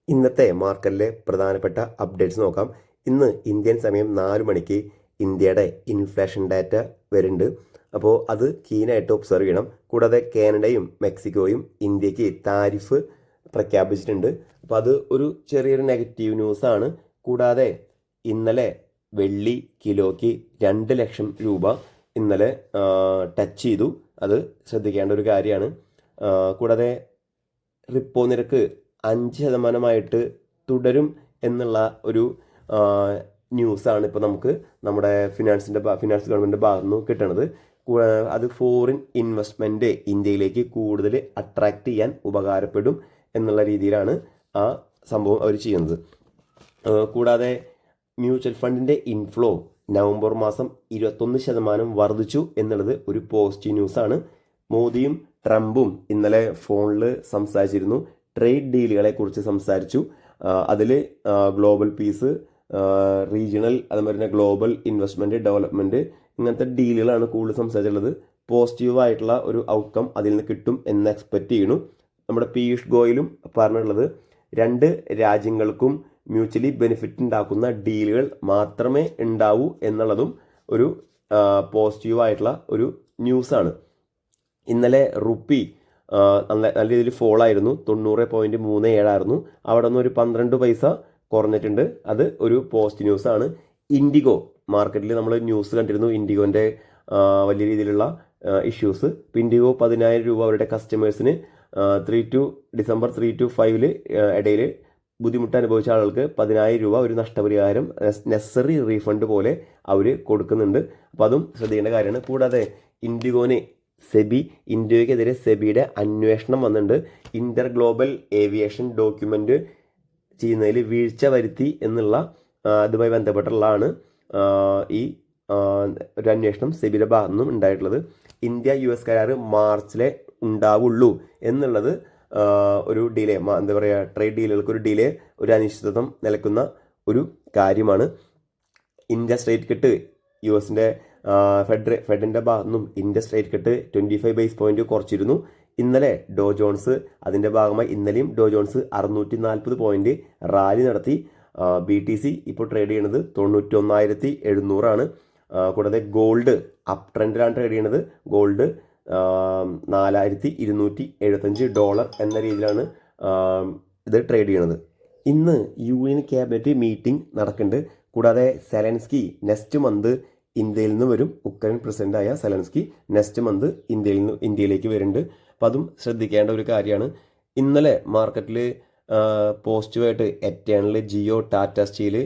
ഇന്നത്തെ മാർക്കറ്റിലെ പ്രധാനപ്പെട്ട അപ്ഡേറ്റ്സ് നോക്കാം. ഇന്ന് ഇന്ത്യൻ സമയം 4 മണിക്ക് ഇന്ത്യയുടെ ഇൻഫ്ലേഷൻ ഡാറ്റ വരുന്നുണ്ട്. അപ്പോൾ അത് കീനായിട്ട് ഒബ്സർവ് ചെയ്യണം. കൂടാതെ കാനഡയും മെക്സിക്കോയും ഇന്ത്യക്ക് താരിഫ് പ്രഖ്യാപിച്ചിട്ടുണ്ട്. അപ്പോൾ അത് ഒരു ചെറിയൊരു നെഗറ്റീവ് ന്യൂസാണ്. കൂടാതെ ഇന്നലെ വെള്ളി കിലോയ്ക്ക് 2 ലക്ഷം രൂപ ഇന്നലെ ടച്ച് ചെയ്തു. അത് ശ്രദ്ധിക്കേണ്ട ഒരു കാര്യമാണ്. കൂടാതെ റിപ്പോ നിരക്ക് 5% തുടരും എന്നുള്ള ഒരു ന്യൂസാണ് ഇപ്പോൾ നമുക്ക് നമ്മുടെ ഫിനാൻസ് ഗവൺമെൻറ്റിൻ്റെ ഭാഗത്തു നിന്ന് കിട്ടുന്നത്. അത് ഫോറിൻ ഇൻവെസ്റ്റ്മെൻറ്റ് ഇന്ത്യയിലേക്ക് കൂടുതൽ അട്രാക്റ്റ് ചെയ്യാൻ ഉപകാരപ്പെടും എന്നുള്ള രീതിയിലാണ് ആ സംഭവം അവർ ചെയ്യുന്നത്. കൂടാതെ മ്യൂച്വൽ ഫണ്ടിൻ്റെ ഇൻഫ്ലോ നവംബർ മാസം 21% വർദ്ധിച്ചു എന്നുള്ളത് ഒരു പോസിറ്റീവ് ന്യൂസാണ്. മോദിയും ട്രംപും ഇന്നലെ ഫോണിൽ സംസാരിച്ചിരുന്നു. ട്രേഡ് ഡീലുകളെ കുറിച്ച് സംസാരിച്ചു. അതിൽ ഗ്ലോബൽ പീസ്, റീജിയണൽ, അതുപോലെ തന്നെ ഗ്ലോബൽ ഇൻവെസ്റ്റ്മെൻറ്റ് ഡെവലപ്മെൻറ്റ്, ഇങ്ങനത്തെ ഡീലുകളാണ് കൂടുതൽ സംസാരിച്ചിട്ടുള്ളത്. പോസിറ്റീവായിട്ടുള്ള ഒരു ഔട്ട്കം അതിൽ നിന്ന് കിട്ടും എന്ന് എക്സ്പെക്റ്റ് ചെയ്യുന്നു. നമ്മുടെ പീയൂഷ് ഗോയലും പറഞ്ഞിട്ടുള്ളത് 2 രാജ്യങ്ങൾക്കും മ്യൂച്വലി ബെനിഫിറ്റ് ഉണ്ടാക്കുന്ന ഡീലുകൾ മാത്രമേ ഉണ്ടാവൂ എന്നുള്ളതും ഒരു പോസിറ്റീവായിട്ടുള്ള ഒരു ന്യൂസാണ്. ഇന്നലെ റുപ്പി നല്ല രീതിയിൽ ഫോൾ ആയിരുന്നു. 90.37 ആയിരുന്നു. അവിടെ നിന്ന് ഒരു 12 പൈസ കുറഞ്ഞിട്ടുണ്ട്. അത് ഒരു പോസിറ്റീവ് ന്യൂസാണ്. ഇൻഡിഗോ മാർക്കറ്റിൽ നമ്മൾ ന്യൂസ് കണ്ടിരുന്നു. ഇൻഡിഗോൻ്റെ വലിയ രീതിയിലുള്ള ഇഷ്യൂസ്. ഇൻഡിഗോ 10,000 രൂപ അവരുടെ കസ്റ്റമേഴ്സിന് ഡിസംബർ 3 to 5 ഇടയിൽ ബുദ്ധിമുട്ട് അനുഭവിച്ച ആളുകൾക്ക് 10,000 രൂപ ഒരു നഷ്ടപരിഹാരം നെസസറി റീഫണ്ട് പോലെ അവർ കൊടുക്കുന്നുണ്ട്. അപ്പോൾ അതും ശ്രദ്ധിക്കേണ്ട കാര്യമാണ്. കൂടാതെ ഇന്ത്യക്കെതിരെ സെബിയുടെ അന്വേഷണം വന്നിട്ടുണ്ട്. ഇന്റർ ഗ്ലോബൽ ഏവിയേഷൻ ഡോക്യുമെന്റ് ചെയ്യുന്നതിൽ വീഴ്ച വരുത്തി എന്നുള്ള അതുമായി ബന്ധപ്പെട്ടുള്ളതാണ് ഈ ഒരു അന്വേഷണം സെബിയുടെ ഭാഗത്തു നിന്നും ഉണ്ടായിട്ടുള്ളത്. ഇന്ത്യ US കരാർ മാർച്ചിലെ ഉണ്ടാവുള്ളൂ എന്നുള്ളത് ഒരു ഡിലേ, എന്താ പറയുക, ട്രേഡ് ഡീലുകൾക്ക് ഒരു ഡിലേ, ഒരു അനിശ്ചിതത്വം നിലക്കുന്ന ഒരു കാര്യമാണ്. ഇന്ത്യ സ്ട്രേറ്റ് കട്ട് US-ൻ്റെ ഫെഡിൻ്റെ ഭാഗത്തു നിന്നും ഇന്ത്യ സ്ട്രേറ്റ് കട്ട് 25 ബേസ് പോയിന്റ് കുറച്ചിരുന്നു. ഇന്നലെ ഡോ ജോൺസ് അതിൻ്റെ ഭാഗമായി ഇന്നലെയും ഡോ ജോൺസ് 640 പോയിന്റ് റാലി നടത്തി. BTC ഇപ്പോൾ ട്രേഡ് ചെയ്യുന്നത് 91,700 കൂടാതെ ഗോൾഡ് അപ് ട്രെൻഡിലാണ് ട്രേഡ് ചെയ്യുന്നത്. ഗോൾഡ് $4,275 എന്ന രീതിയിലാണ് ഇത് ട്രേഡ് ചെയ്യുന്നത്. ഇന്ന് UN ക്യാബിനറ്റ് മീറ്റിംഗ് നടക്കുന്നുണ്ട്. കൂടാതെ സെലൻസ്കി നെക്സ്റ്റ് മന്ത് ഇന്ത്യയിൽ നിന്ന് വരും. ഉക്രൈൻ പ്രസിഡന്റായ സെലൻസ്കി നെക്സ്റ്റ് മന്ത് ഇന്ത്യയിലേക്ക് വരുന്നുണ്ട്. അപ്പം അതും ശ്രദ്ധിക്കേണ്ട ഒരു കാര്യമാണ്. ഇന്നലെ മാർക്കറ്റിൽ പോസിറ്റീവായിട്ട് Eternal, Jio, Tata steel,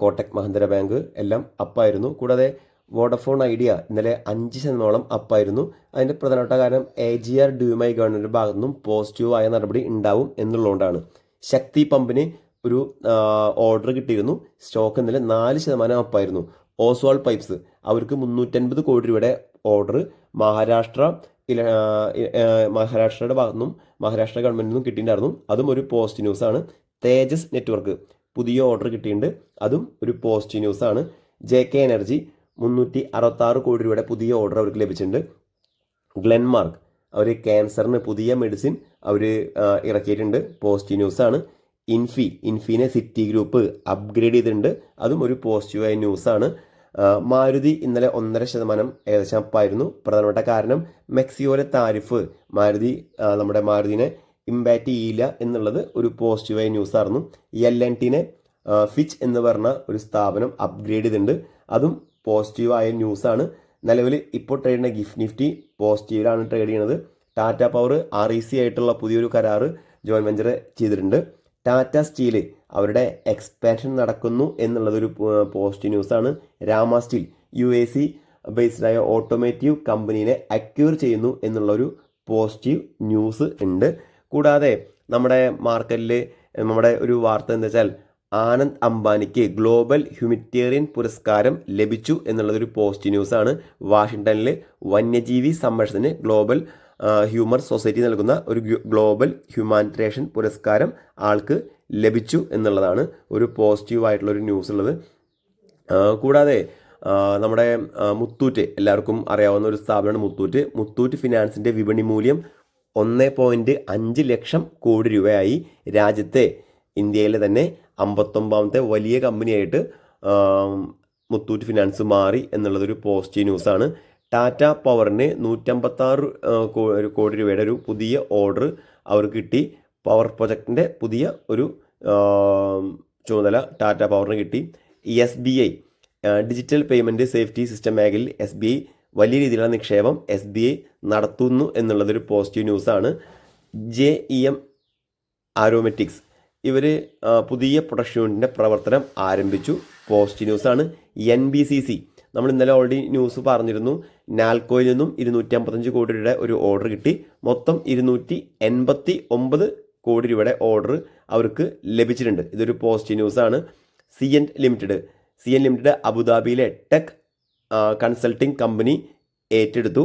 Kotak Mahindra bank എല്ലാം അപ്പായിരുന്നു. കൂടാതെ വോഡഫോൺ ഐഡിയ ഇന്നലെ 5% അപ്പായിരുന്നു. അതിൻ്റെ പ്രധാനപ്പെട്ട കാരണം AGR ഡ്യൂമായി ഗവൺമെൻറ് ഭാഗത്തു നിന്നും പോസിറ്റീവായ നടപടി ഉണ്ടാവും എന്നുള്ളതുകൊണ്ടാണ്. ശക്തി പമ്പിന് ഒരു ഓർഡർ കിട്ടിയിരുന്നു. സ്റ്റോക്ക് ഇന്നലെ 4% അപ്പായിരുന്നു. ഓസ്വാൾ പൈപ്സ് അവർക്ക് 350 കോടി രൂപയുടെ ഓർഡർ മഹാരാഷ്ട്രയുടെ ഭാഗത്തുനിന്നും മഹാരാഷ്ട്ര ഗവൺമെന്റിൽ നിന്നും കിട്ടിയിട്ടുണ്ടായിരുന്നു. അതും ഒരു പോസിറ്റീവ് ന്യൂസാണ്. തേജസ് നെറ്റ്വർക്ക് പുതിയ ഓർഡർ കിട്ടിയിട്ടുണ്ട്. അതും ഒരു പോസിറ്റീവ് ന്യൂസാണ്. JK എനർജി 366 കോടി രൂപയുടെ പുതിയ ഓർഡർ അവർക്ക് ലഭിച്ചിട്ടുണ്ട്. ഗ്ലെൻമാർക്ക് അവർ ക്യാൻസറിന് പുതിയ മെഡിസിൻ അവർ ഇറക്കിയിട്ടുണ്ട്. പോസിറ്റീവ് ന്യൂസാണ്. ഇൻഫിനെ സിറ്റി ഗ്രൂപ്പ് അപ്ഗ്രേഡ് ചെയ്തിട്ടുണ്ട്. അതും ഒരു പോസിറ്റീവായ ന്യൂസാണ്. മാരുതി ഇന്നലെ 1.5% ഏകദേശം അപ്പായിരുന്നു. പ്രധാനപ്പെട്ട കാരണം മെക്സിക്കോയിലെ താരിഫ് നമ്മുടെ മാരുതിനെ ഇമ്പാക്റ്റ് ചെയ്യില്ല എന്നുള്ളത് ഒരു പോസിറ്റീവായ ന്യൂസായിരുന്നു. LNTനെ ഫിച്ച് എന്ന് പറഞ്ഞ ഒരു സ്ഥാപനം അപ്ഗ്രേഡ് ചെയ്തിട്ടുണ്ട്. അതും പോസിറ്റീവായ ന്യൂസാണ്. നിലവിൽ ഇപ്പോൾ ട്രേഡ് ചെയ്യുന്ന ഗിഫ്റ്റ് നിഫ്റ്റി പോസിറ്റീവിലാണ് ട്രേഡ് ചെയ്യുന്നത്. ടാറ്റ പവർ REC ആയിട്ടുള്ള പുതിയൊരു കരാറ് ജോയിന്റ് വെഞ്ചർ ചെയ്തിട്ടുണ്ട്. ടാറ്റ സ്റ്റീൽ അവരുടെ എക്സ്പാൻഷൻ നടക്കുന്നു എന്നുള്ളതൊരു പോസിറ്റീവ് ന്യൂസാണ്. രാമ സ്റ്റീൽ UAC ബേസ്ഡായ ഓട്ടോമേറ്റീവ് കമ്പനീനെ അക്വയർ ചെയ്യുന്നു എന്നുള്ളൊരു പോസിറ്റീവ് ന്യൂസ് ഉണ്ട്. കൂടാതെ നമ്മുടെ മാർക്കറ്റിൽ നമ്മുടെ ഒരു വാർത്ത എന്താ വെച്ചാൽ ആനന്ദ് അംബാനിക്ക് ഗ്ലോബൽ ഹ്യൂമിറ്റേറിയൻ പുരസ്കാരം ലഭിച്ചു എന്നുള്ളതൊരു പോസിറ്റീവ് ന്യൂസാണ്. വാഷിങ്ടണിൽ വന്യജീവി സംരക്ഷണത്തിന് ഗ്ലോബൽ ഹ്യൂമർ സൊസൈറ്റി നൽകുന്ന ഒരു ഗ്ലോബൽ ഹ്യൂമാനിറ്റേഷൻ പുരസ്കാരം ആൾക്ക് ലഭിച്ചു എന്നുള്ളതാണ് ഒരു പോസിറ്റീവായിട്ടുള്ള ഒരു ന്യൂസ് ഉള്ളത്. കൂടാതെ നമ്മുടെ മുത്തൂറ്റ്, എല്ലാവർക്കും അറിയാവുന്ന ഒരു സ്ഥാപനമാണ് മുത്തൂറ്റ് ഫിനാൻസിൻ്റെ വിപണി മൂല്യം 1.5 ലക്ഷം കോടി രൂപയായി. രാജ്യത്തെ ഇന്ത്യയിലെ തന്നെ 59ാമത്തെ വലിയ കമ്പനിയായിട്ട് മുത്തൂറ്റ് ഫിനാൻസ് മാറി എന്നുള്ളതൊരു പോസിറ്റീവ് ന്യൂസാണ്. ടാറ്റ പവറിന് 156 കോടി രൂപയുടെ ഒരു പുതിയ ഓർഡർ അവർക്ക് കിട്ടി. പവർ പ്രൊജക്ടിൻ്റെ പുതിയ ഒരു ചുമതല ടാറ്റ പവറിന് കിട്ടി. SBI digital payment safety system മേഖലയിൽ SBI വലിയ രീതിയിലുള്ള നിക്ഷേപം SBI നടത്തുന്നു എന്നുള്ളതൊരു പോസിറ്റീവ് ന്യൂസാണ്. JEM ആരോമെറ്റിക്സ് ഇവർ പുതിയ പ്രൊഡക്ഷൻ യൂണിറ്റിൻ്റെ പ്രവർത്തനം ആരംഭിച്ചു. പോസിറ്റീവ് ന്യൂസാണ്. NBCC നമ്മൾ ഇന്നലെ ഓൾറെഡി ന്യൂസ് പറഞ്ഞിരുന്നു. നാൽക്കോയിൽ നിന്നും 255 കോടി രൂപയുടെ ഒരു ഓർഡർ കിട്ടി. മൊത്തം 289 കോടി രൂപയുടെ ഓർഡർ അവർക്ക് ലഭിച്ചിട്ടുണ്ട്. ഇതൊരു പോസിറ്റീവ് ന്യൂസാണ്. CN ലിമിറ്റഡ് അബുദാബിയിലെ ടെക് കൺസൾട്ടിംഗ് കമ്പനി ഏറ്റെടുത്തു.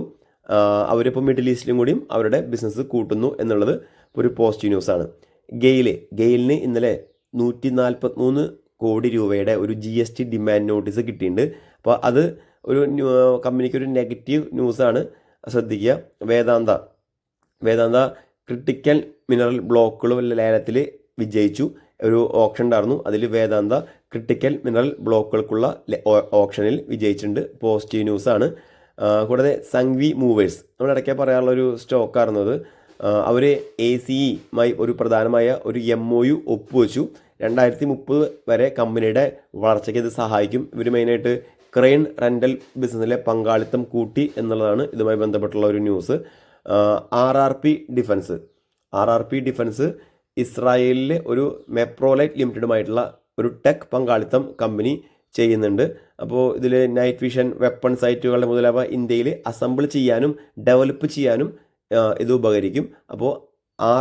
അവരിപ്പോൾ മിഡിൽ ഈസ്റ്റിലും കൂടിയും അവരുടെ ബിസിനസ് കൂട്ടുന്നു എന്നുള്ളത് ഒരു പോസിറ്റീവ് ന്യൂസാണ്. ഗെയിലിന് ഇന്നലെ 143 കോടി രൂപയുടെ ഒരു GST ഡിമാൻഡ് നോട്ടീസ് കിട്ടിയിട്ടുണ്ട്. അപ്പോൾ അത് ഒരു കമ്പനിക്ക് ഒരു നെഗറ്റീവ് ന്യൂസാണ്, ശ്രദ്ധിക്കുക. വേദാന്ത ക്രിട്ടിക്കൽ മിനറൽ ബ്ലോക്കുകൾ ലേലത്തിൽ വിജയിച്ചു. ഒരു ഓപ്ഷൻ ഉണ്ടായിരുന്നു, അതിൽ വേദാന്ത ക്രിട്ടിക്കൽ മിനറൽ ബ്ലോക്കുകൾക്കുള്ള ഓപ്ഷനിൽ വിജയിച്ചിട്ടുണ്ട്. പോസിറ്റീവ് ന്യൂസാണ്. കൂടാതെ സംഗ്വി മൂവേഴ്സ് നമ്മൾ ഇടയ്ക്ക് പറയാനുള്ള ഒരു സ്റ്റോക്കായിരുന്നു അത്. അവർ ACEയുമായി ഒരു പ്രധാനമായ ഒരു MOU ഒപ്പുവെച്ചു. 2030 വരെ കമ്പനിയുടെ വളർച്ചയ്ക്ക് ഇത് സഹായിക്കും. ഇവർ മെയിനായിട്ട് ക്രെയിൻ റെൻ്റൽ ബിസിനസ്സിലെ പങ്കാളിത്തം കൂട്ടി എന്നുള്ളതാണ് ഇതുമായി ബന്ധപ്പെട്ടുള്ള ഒരു ന്യൂസ്. RRP ഡിഫൻസ് ഇസ്രായേലിലെ ഒരു മെപ്രോലൈറ്റ് ലിമിറ്റഡുമായിട്ടുള്ള ഒരു ടെക് പങ്കാളിത്തം കമ്പനി ചെയ്യുന്നുണ്ട്. അപ്പോൾ ഇതിൽ നൈറ്റ് വിഷൻ വെപ്പൺ സൈറ്റുകളുടെ മുതലായവ ഇന്ത്യയിൽ അസംബിൾ ചെയ്യാനും ഡെവലപ്പ് ചെയ്യാനും ഇത് ഉപകരിക്കും. അപ്പോൾ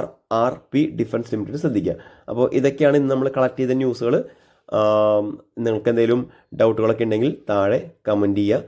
RRP ഡിഫൻസ് ലിമിറ്റഡ് ശ്രദ്ധിക്കുക. അപ്പോൾ ഇതൊക്കെയാണ് ഇന്ന് നമ്മൾ കളക്ട് ചെയ്ത ന്യൂസുകൾ. നിങ്ങൾക്ക് എന്തെങ്കിലും ഡൗട്ടുകളൊക്കെ ഉണ്ടെങ്കിൽ താഴെ കമൻറ്റ് ചെയ്യുക.